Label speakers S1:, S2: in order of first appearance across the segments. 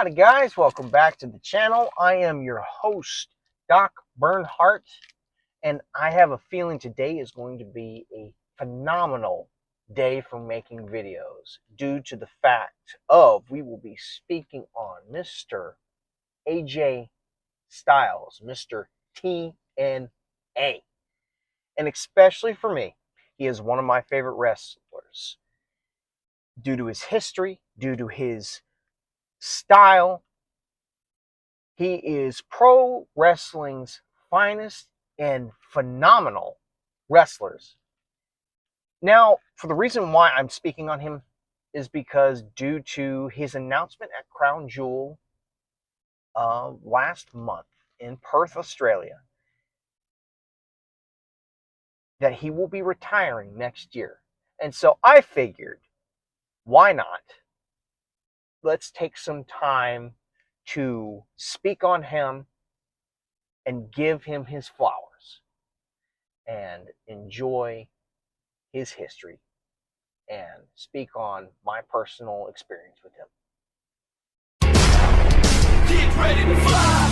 S1: Howdy guys, welcome back to the channel. I am your host, Doc Bernhardt, and I have a feeling today is going to be a phenomenal day for making videos due to the fact of we will be speaking on Mr. AJ Styles, Mr. TNA. And especially for me, he is one of my favorite wrestlers due to his history, due to his style. He is pro wrestling's finest and phenomenal wrestlers. Now, for the reason why I'm speaking on him is because due to his announcement at Crown Jewel last month in Perth, Australia, that he will be retiring next year. And so I figured, why not? Let's take some time to speak on him and give him his flowers and enjoy his history and speak on my personal experience with him.
S2: Get ready to fly.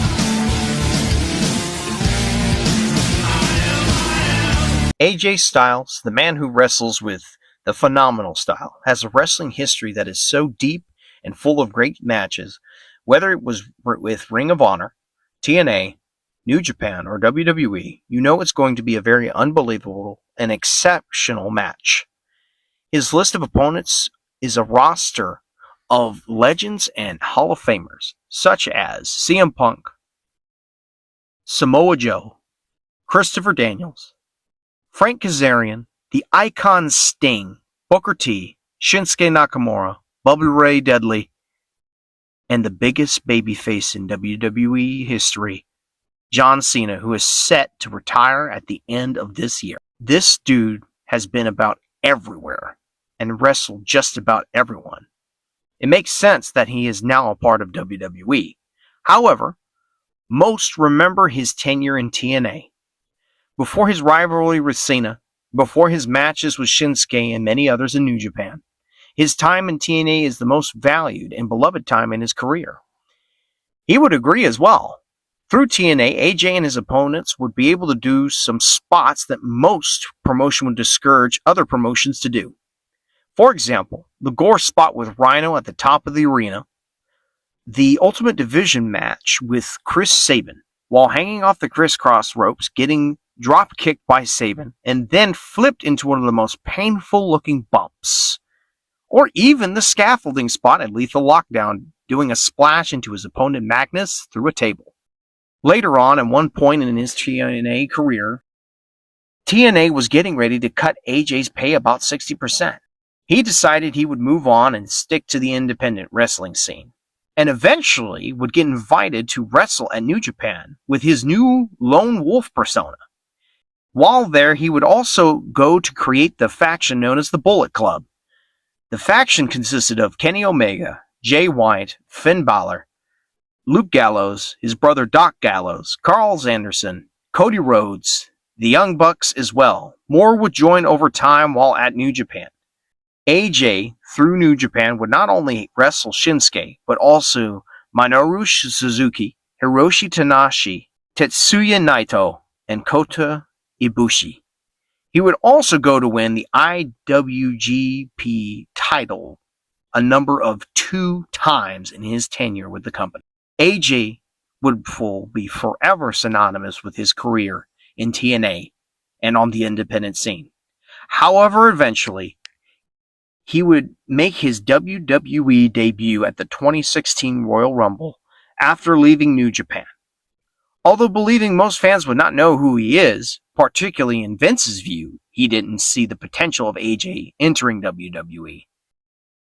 S3: AJ Styles, the man who wrestles with the phenomenal style, has a wrestling history that is so deep and full of great matches. Whether it was with Ring of Honor, TNA, New Japan, or WWE, you know it's going to be a very unbelievable and exceptional match. His list of opponents is a roster of legends and Hall of Famers, such as CM Punk, Samoa Joe, Christopher Daniels, Frank Kazarian, the Icon Sting, Booker T, Shinsuke Nakamura, Bubba Ray Dudley, and the biggest babyface in WWE history, John Cena, who is set to retire at the end of this year. This dude has been about everywhere and wrestled just about everyone. It makes sense that he is now a part of WWE. However, most remember his tenure in TNA. Before his rivalry with Cena, before his matches with Shinsuke and many others in New Japan, his time in TNA is the most valued and beloved time in his career. He would agree as well. Through TNA, AJ and his opponents would be able to do some spots that most promotion would discourage other promotions to do. For example, the gore spot with Rhino at the top of the arena, the Ultimate Division match with Chris Sabin, while hanging off the crisscross ropes, getting drop kicked by Sabin, and then flipped into one of the most painful looking bumps. Or even the scaffolding spot at Lethal Lockdown, doing a splash into his opponent Magnus through a table. Later on, at one point in his TNA career, TNA was getting ready to cut AJ's pay about 60%. He decided he would move on and stick to the independent wrestling scene, and eventually would get invited to wrestle at New Japan with his new lone wolf persona. While there, he would also go to create the faction known as the Bullet Club. The faction consisted of Kenny Omega, Jay White, Finn Balor, Luke Gallows, his brother Doc Gallows, Carl Anderson, Cody Rhodes, the Young Bucks as well. More would join over time while at New Japan. AJ, through New Japan, would not only wrestle Shinsuke, but also Minoru Suzuki, Hiroshi Tanahashi, Tetsuya Naito, and Kota Ibushi. He would also go to win the IWGP title a number of 2 times in his tenure with the company. AJ would be forever synonymous with his career in TNA and on the independent scene. However, eventually, he would make his WWE debut at the 2016 Royal Rumble after leaving New Japan. Although believing most fans would not know who he is, particularly in Vince's view, he didn't see the potential of AJ entering WWE.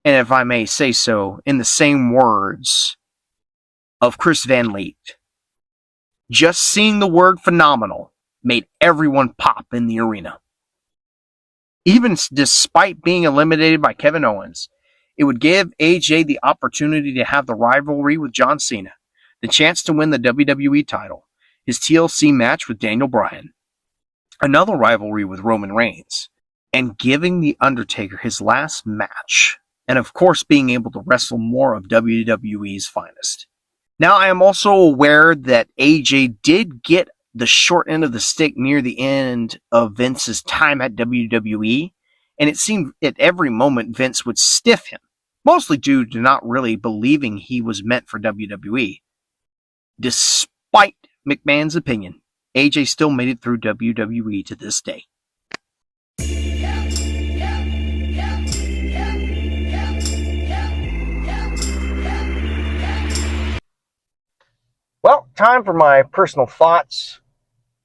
S3: And if I may say so, in the same words of Chris Van Vliet, just seeing the word phenomenal made everyone pop in the arena. Even despite being eliminated by Kevin Owens, it would give AJ the opportunity to have the rivalry with John Cena, the chance to win the WWE title, his TLC match with Daniel Bryan, another rivalry with Roman Reigns, and giving The Undertaker his last match and of course being able to wrestle more of WWE's finest. Now, I am also aware that AJ did get the short end of the stick near the end of Vince's time at WWE, and it seemed at every moment Vince would stiff him, mostly due to not really believing he was meant for WWE. Despite McMahon's opinion, AJ still made it through WWE to this day.
S1: Well, time for my personal thoughts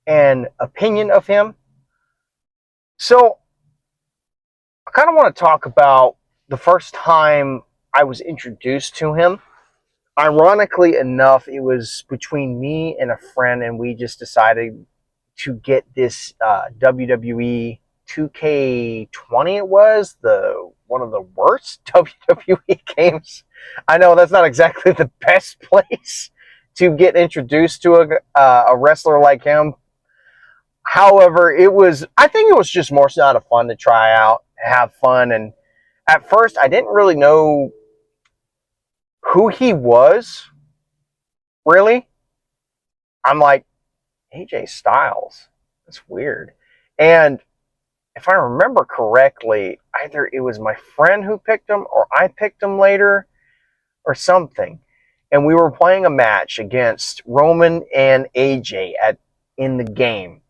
S1: and opinion of him. So, I kind of want to talk about the first time I was introduced to him. Ironically enough, it was between me and a friend, and we just decided to get this WWE 2K20. It was one of the worst WWE games. I know that's not exactly the best place to get introduced to a wrestler like him. However, I think it was just more so out of fun to try out, have fun. And at first, I didn't really know who he was, really. I'm like, AJ Styles. That's weird. And if I remember correctly, either it was my friend who picked him or I picked him later or something. And we were playing a match against Roman and AJ in the game.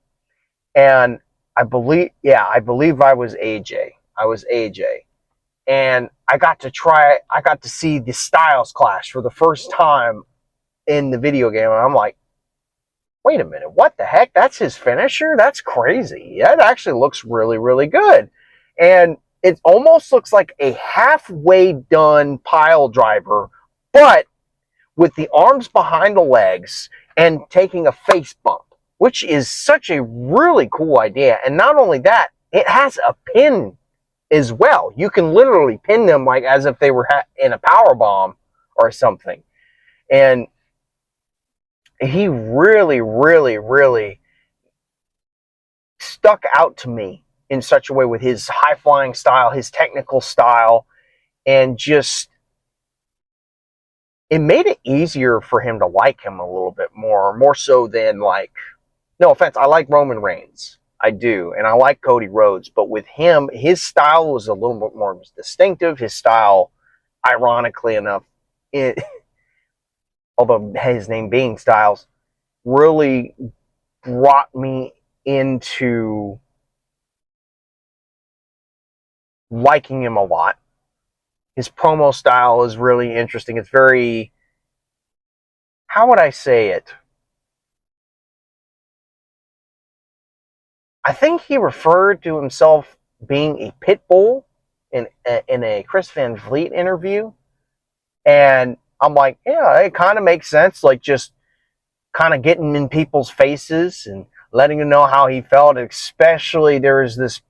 S1: And I believe I was AJ. I was AJ. And I got to see the Styles Clash for the first time in the video game. And I'm like, wait a minute, what the heck? That's his finisher? That's crazy. That actually looks really, really good. And it almost looks like a halfway done pile driver, but with the arms behind the legs and taking a face bump, which is such a really cool idea. And not only that, it has a pin as well. You can literally pin them like as if they were in a power bomb or something. And he really, really, really stuck out to me in such a way with his high-flying style, his technical style, and just it made it easier for him to like him a little bit more so than like, no offense, I like Roman Reigns. I do, and I like Cody Rhodes, but with him, his style was a little bit more distinctive. His style, ironically enough, although his name being Styles, really brought me into liking him a lot. His promo style is really interesting. It's very, how would I say it? I think he referred to himself being a pit bull in a Chris Van Vliet interview. And I'm like, yeah, it kind of makes sense. Like just kind of getting in people's faces and letting them know how he felt. Especially there is this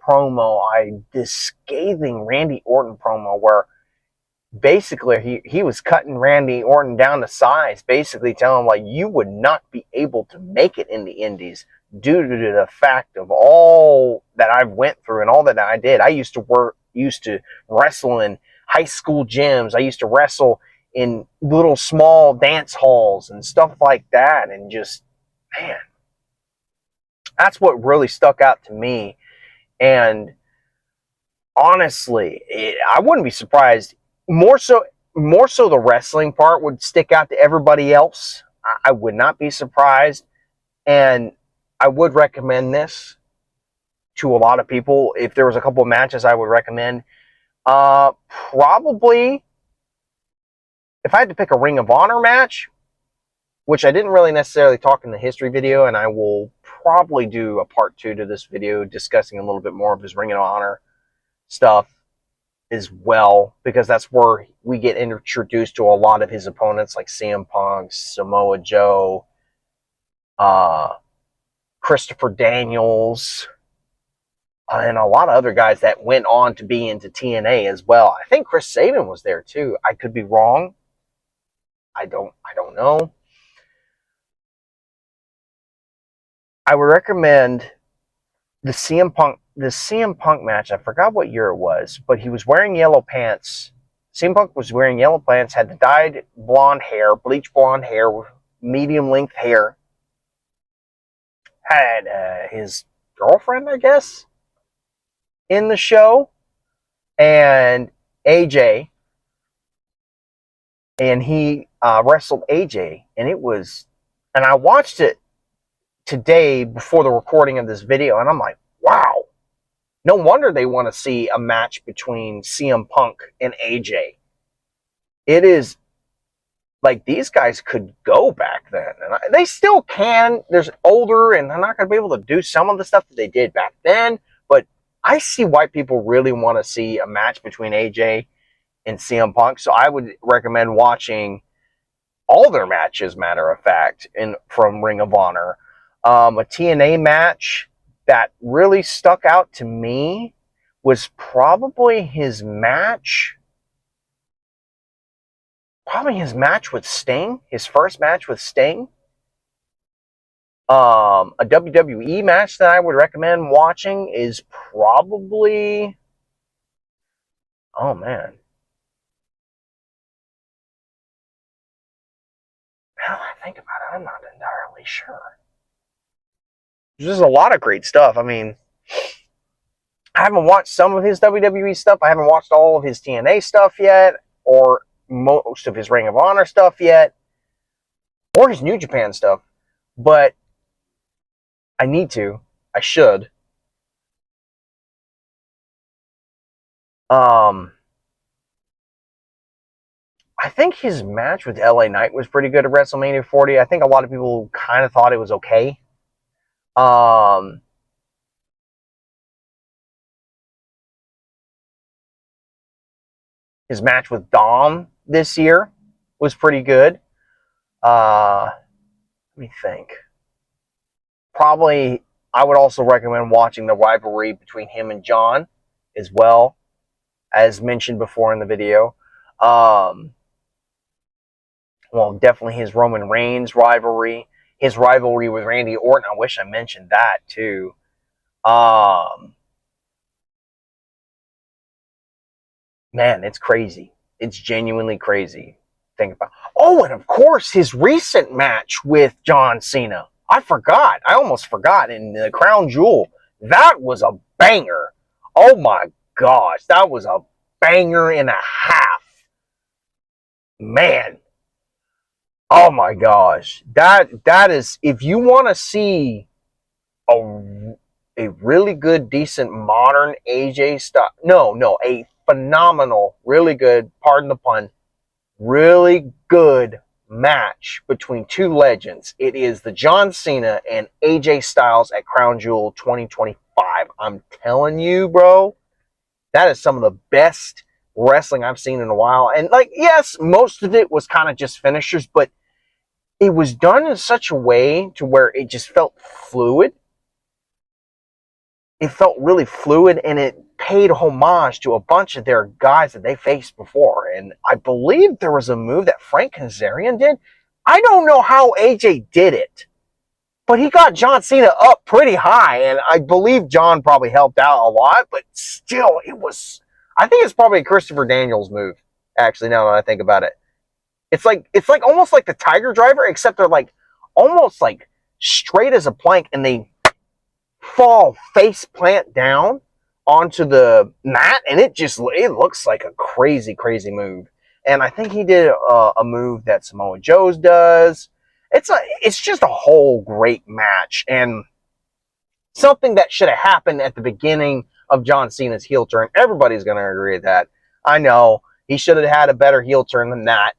S1: this scathing Randy Orton promo where basically he was cutting Randy Orton down to size, basically telling him like you would not be able to make it in the Indies due to the fact of all that I've went through and all that I did. I used to wrestle in high school gyms. I used to wrestle in little small dance halls and stuff like that. And just, man, that's what really stuck out to me. And honestly, I wouldn't be surprised. More so the wrestling part would stick out to everybody else. I would not be surprised. And I would recommend this to a lot of people. If there was a couple of matches I would recommend, probably if I had to pick a Ring of Honor match, which I didn't really necessarily talk in the history video, and I will probably do a part 2 to this video discussing a little bit more of his Ring of Honor stuff as well, because that's where we get introduced to a lot of his opponents like CM Punk, Samoa Joe, Christopher Daniels, and a lot of other guys that went on to be into TNA as well. I think Chris Sabin was there too. I could be wrong. I don't know. I would recommend the CM Punk match. I forgot what year it was, but he was wearing yellow pants CM Punk was wearing yellow pants, had the dyed blonde hair, bleach blonde hair, medium length hair. Had his girlfriend, I guess, in the show, and AJ, and he wrestled AJ, and it was, and I watched it today before the recording of this video, and I'm like, wow, no wonder they want to see a match between CM Punk and AJ. It is like these guys could go back then, and they still can. They're older, and they're not going to be able to do some of the stuff that they did back then, but I see why people really want to see a match between AJ and CM Punk, so I would recommend watching all their matches, matter of fact, from Ring of Honor. A TNA match that really stuck out to me was probably his match with Sting, his first match with Sting. A WWE match that I would recommend watching is probably, oh man, now that I think about it, I'm not entirely sure. There's a lot of great stuff. I mean, I haven't watched some of his WWE stuff. I haven't watched all of his TNA stuff yet, or most of his Ring of Honor stuff yet, or his New Japan stuff. But I need to. I should. I think his match with LA Knight was pretty good at WrestleMania 40. I think a lot of people kind of thought it was okay. His match with Dom this year was pretty good. Let me think. Probably, I would also recommend watching the rivalry between him and John as well, as mentioned before in the video. Well, definitely his Roman Reigns rivalry, his rivalry with Randy Orton. I wish I mentioned that too. Man, it's crazy. It's genuinely crazy. Think about. Oh, and of course, his recent match with John Cena. I forgot. I almost forgot. In the Crown Jewel, that was a banger. Oh my gosh, that was a banger and a half. Man, oh my gosh, that is. If you want to see a really good, decent, modern AJ stuff, no, a phenomenal, really good. Pardon the pun. Really good match between two legends. It is the John Cena and AJ Styles at Crown Jewel 2025. I'm telling you, bro, that is some of the best wrestling I've seen in a while. And like, yes, most of it was kind of just finishers, but it was done in such a way to where it just felt fluid. It felt really fluid, and it paid homage to a bunch of their guys that they faced before. And I believe there was a move that Frank Kazarian did. I don't know how AJ did it, but he got John Cena up pretty high, and I believe John probably helped out a lot, but still, it was, I think it's probably a Christopher Daniels move, actually, now that I think about it. It's like almost like the Tiger Driver, except they're like almost like straight as a plank, and they fall face plant down onto the mat, and it looks like a crazy move. And I think he did a move that Samoa Joe's does. It's just a whole great match, and something that should have happened at the beginning of John Cena's heel turn. Everybody's going to agree with that. I know he should have had a better heel turn than that,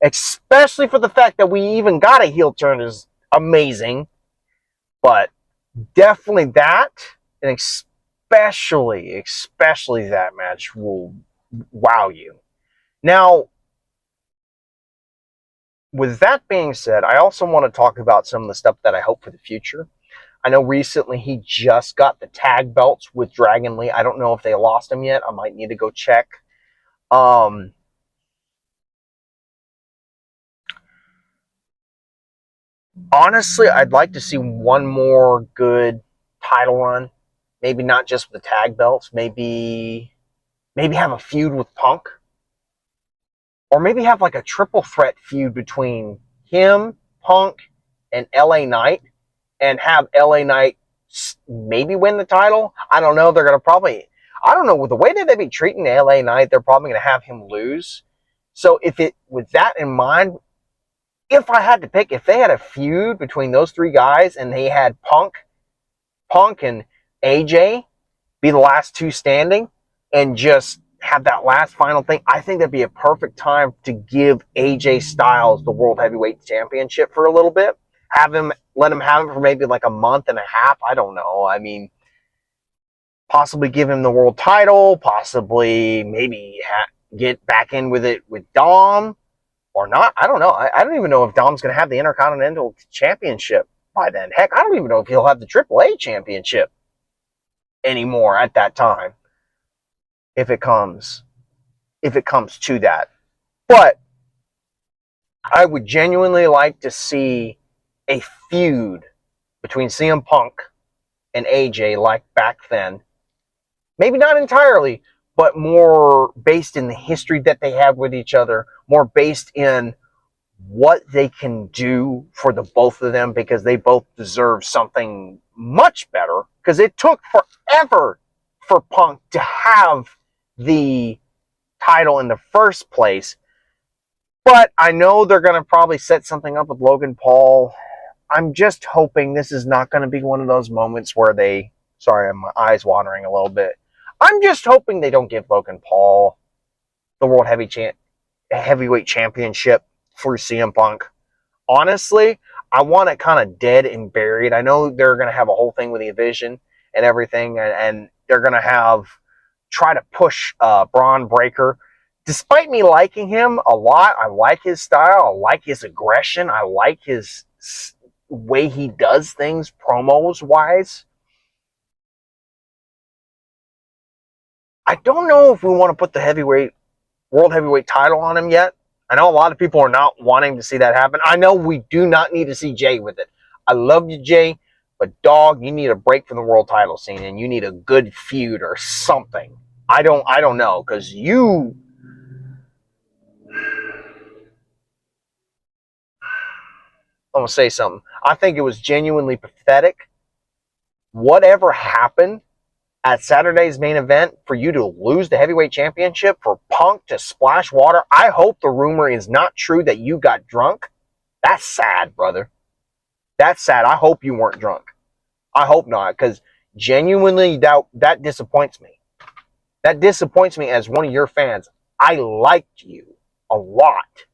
S1: especially for the fact that we even got a heel turn is amazing. But definitely that, and especially that match will wow you. Now, with that being said, I also want to talk about some of the stuff that I hope for the future. I know recently he just got the tag belts with Dragon Lee. I don't know if they lost him yet. I might need to go check. Honestly, I'd like to see one more good title run. Maybe not just with the tag belts. Maybe have a feud with Punk. or maybe have like a triple threat feud between him, Punk, and LA Knight, and have LA Knight maybe win the title. I don't know. They're going to probably, I don't know, with the way that they be treating LA Knight, they're probably going to have him lose. So with that in mind, if I had to pick, if they had a feud between those three guys and they had Punk and AJ be the last two standing and just have that last final thing, I think that'd be a perfect time to give AJ Styles the World Heavyweight Championship for a little bit. Let him have it for maybe like a month and a half. I don't know. I mean, possibly give him the world title, possibly maybe get back in with it with Dom or not. I don't know. I don't even know if Dom's going to have the Intercontinental Championship by then. Heck, I don't even know if he'll have the AAA Championship anymore at that time. If it comes to that. But I would genuinely like to see a feud between CM Punk and AJ like back then. Maybe not entirely, but more based in the history that they have with each other, more based in what they can do for the both of them, because they both deserve something much better, because it took forever for Punk to have the title in the first place. But I know they're going to probably set something up with Logan Paul. I'm just hoping this is not going to be one of those moments where sorry, my eyes watering a little bit. I'm just hoping they don't give Logan Paul the World Heavyweight Championship through CM Punk. Honestly, I want it kind of dead and buried. I know they're going to have a whole thing with the Division and everything, and they're going to try to push Braun Breaker. Despite me liking him a lot, I like his style, I like his aggression, I like his way he does things promos wise. I don't know if we want to put the World Heavyweight title on him yet. I know a lot of people are not wanting to see that happen. I know we do not need to see Jay with it. I love you, Jay, but dog, you need a break from the world title scene, and you need a good feud or something. I don't know, because I'm going to say something. I think it was genuinely pathetic. Whatever happened at Saturday's main event for you to lose the heavyweight championship, for Punk to splash water. I hope the rumor is not true that you got drunk. That's sad, brother. That's sad. I hope you weren't drunk. I hope not, because genuinely that disappoints me. That disappoints me as one of your fans. I liked you a lot.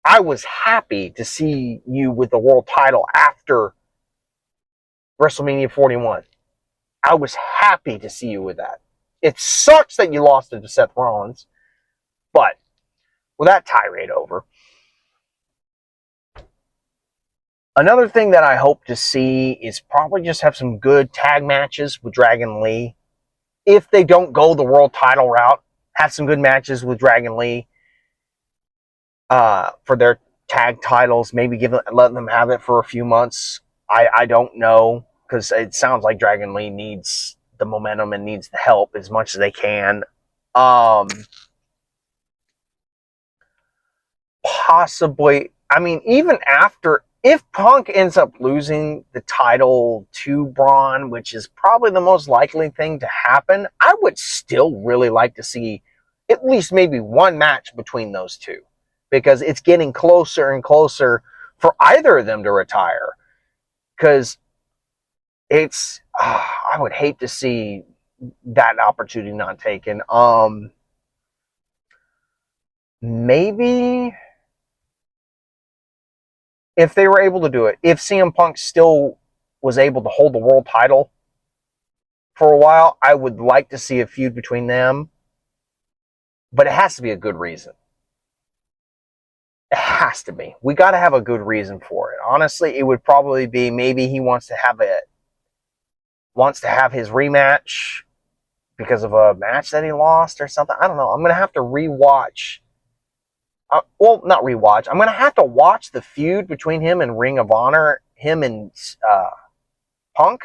S1: I was happy to see you with the world title after WrestleMania 41. I was happy to see you with that. It sucks that you lost it to Seth Rollins, but with that tirade over, another thing that I hope to see is probably just have some good tag matches with Dragon Lee. If they don't go the world title route, have some good matches with Dragon Lee for their tag titles. Maybe let them have it for a few months. I don't know, because it sounds like Dragon Lee needs the momentum and needs the help as much as they can. Possibly, I mean, even after, if Punk ends up losing the title to Braun, which is probably the most likely thing to happen, I would still really like to see at least maybe one match between those two, because it's getting closer and closer for either of them to retire. Because I would hate to see that opportunity not taken. Maybe if they were able to do it, if CM Punk still was able to hold the world title for a while, I would like to see a feud between them. But it has to be a good reason. It has to be. We got to have a good reason for it. Honestly, it would probably be maybe he wants to have his rematch because of a match that he lost or something. I don't know. I'm going to have to rewatch. Not rewatch. I'm going to have to watch the feud between him and Ring of Honor, him and Punk.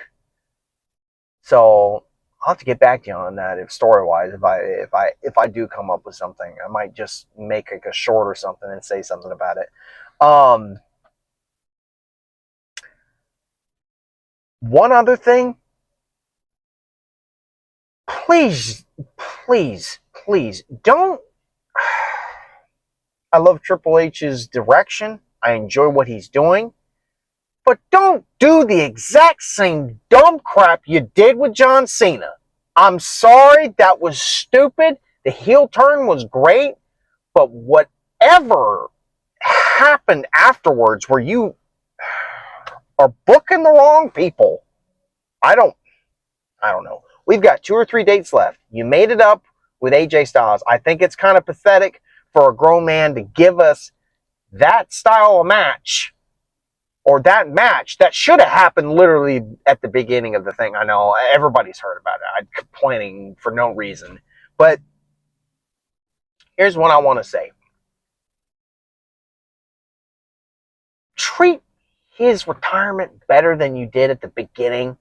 S1: So I'll have to get back to you on that. If story wise, if I do come up with something, I might just make like a short or something and say something about it. One other thing, please, please, please don't. I love Triple H's direction. I enjoy what he's doing. But don't do the exact same dumb crap you did with John Cena. I'm sorry, that was stupid. The heel turn was great. But whatever happened afterwards where you are booking the wrong people, I don't know. We've got 2 or 3 dates left. You made it up with AJ Styles. I think it's kind of pathetic for a grown man to give us that style of match, or that match that should have happened literally at the beginning of the thing. I know everybody's heard about it. I'm complaining for no reason. But here's what I want to say. Treat his retirement better than you did at the beginning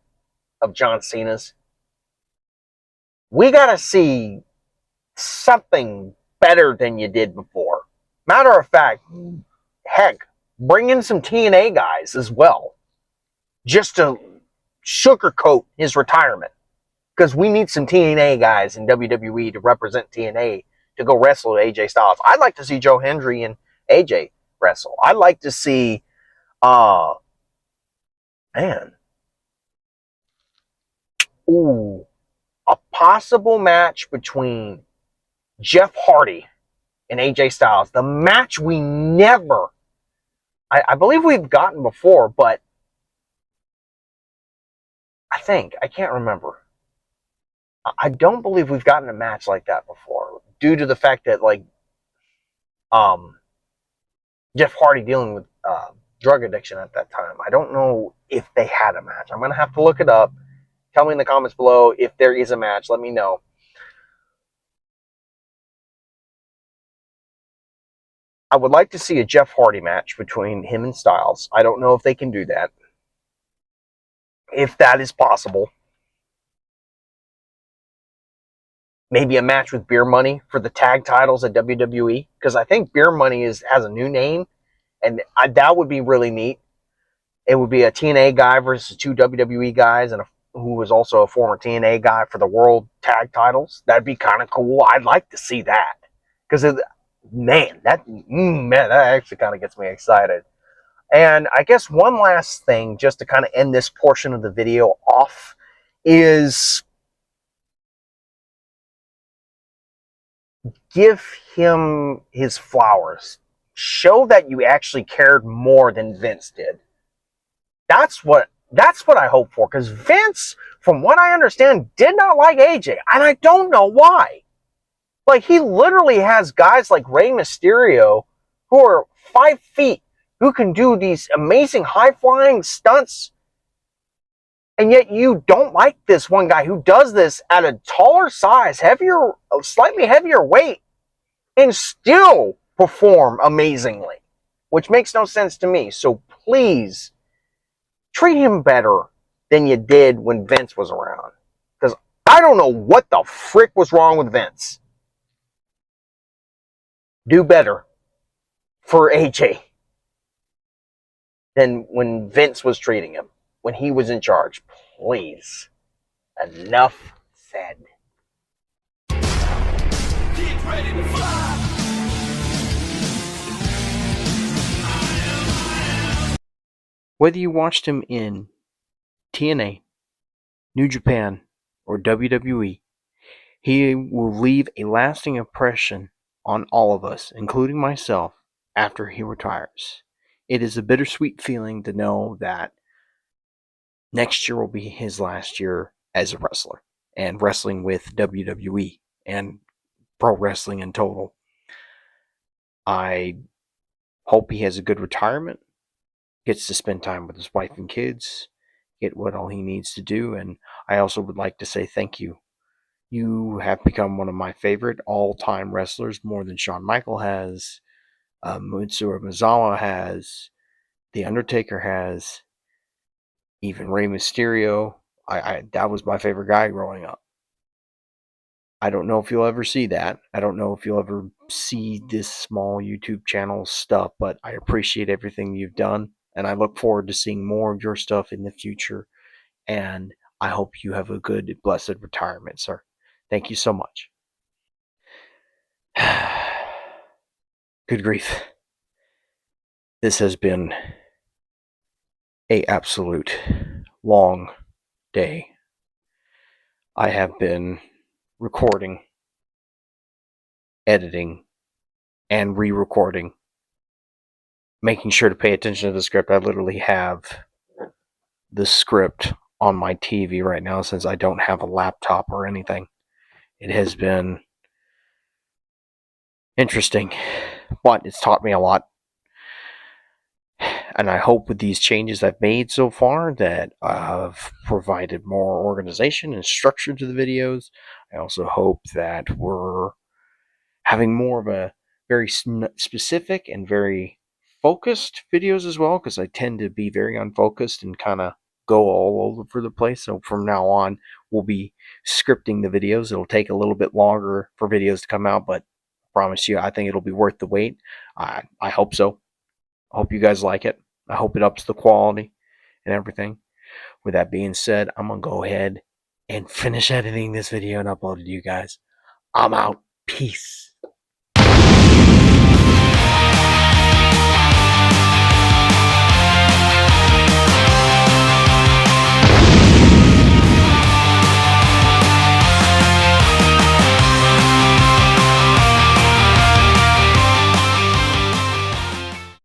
S1: of John Cena's. We got to see something better than you did before. Matter of fact, heck, bring in some TNA guys as well, just to sugarcoat his retirement. Because we need some TNA guys in WWE to represent TNA to go wrestle AJ Styles. I'd like to see Joe Hendry and AJ wrestle. I'd like to see, a possible match between Jeff Hardy and AJ Styles. The match we never, I believe we've gotten before, but I can't remember. I don't believe we've gotten a match like that before, due to the fact that, like, Jeff Hardy dealing with drug addiction at that time. I don't know if they had a match. I'm going to have to look it up. Tell me in the comments below if there is a match. Let me know. I would like to see a Jeff Hardy match between him and Styles. I don't know if they can do that. If that is possible. Maybe a match with Beer Money for the tag titles at WWE. Because I think Beer Money has a new name. And that would be really neat. It would be a TNA guy versus 2 WWE guys, and who was also a former TNA guy for the World Tag Titles. That'd be kind of cool. I'd like to see that. Because, that actually kind of gets me excited. And I guess one last thing, just to kind of end this portion of the video off, is give him his flowers. Show that you actually cared more than Vince did. That's what I hope for. Because Vince, from what I understand, did not like AJ. And I don't know why. Like, he literally has guys like Rey Mysterio, who are 5 feet, who can do these amazing high-flying stunts. And yet you don't like this one guy who does this at a taller size, slightly heavier weight, and still perform amazingly. Which makes no sense to me. So please, treat him better than you did when Vince was around. Because I don't know what the frick was wrong with Vince. Do better for AJ than when Vince was treating him, when he was in charge. Please. Enough said.
S2: Get ready to fly.
S3: Whether you watched him in TNA, New Japan, or WWE, he will leave a lasting impression on all of us, including myself, after he retires. It is a bittersweet feeling to know that next year will be his last year as a wrestler and wrestling with WWE and pro wrestling in total. I hope he has a good retirement, gets to spend time with his wife and kids, get what all he needs to do, and I also would like to say thank you. You have become one of my favorite all-time wrestlers, more than Shawn Michaels has, Mitsuru Misawa has, The Undertaker has, even Rey Mysterio. That was my favorite guy growing up.
S1: I don't know if you'll ever see that. I don't know if you'll ever see this small YouTube channel stuff, but I appreciate everything you've done, and I look forward to seeing more of your stuff in the future. And I hope you have a good, blessed retirement, sir. Thank you so much. Good grief. This has been a absolute long day. I have been recording, editing, and re-recording, making sure to pay attention to the script. I literally have the script on my TV right now since I don't have a laptop or anything. It has been interesting, but it's taught me a lot. And I hope with these changes I've made so far that I've provided more organization and structure to the videos. I also hope that we're having more of a very specific and very focused videos as well, because I tend to be very unfocused and kind of go all over the place. So from now on, we'll be scripting the videos. It'll take a little bit longer for videos to come out, but I promise you, I think it'll be worth the wait. I hope so. I hope you guys like it. I hope it ups the quality and everything. With that being said, I'm going to go ahead and finish editing this video and upload it to you guys. I'm out. Peace.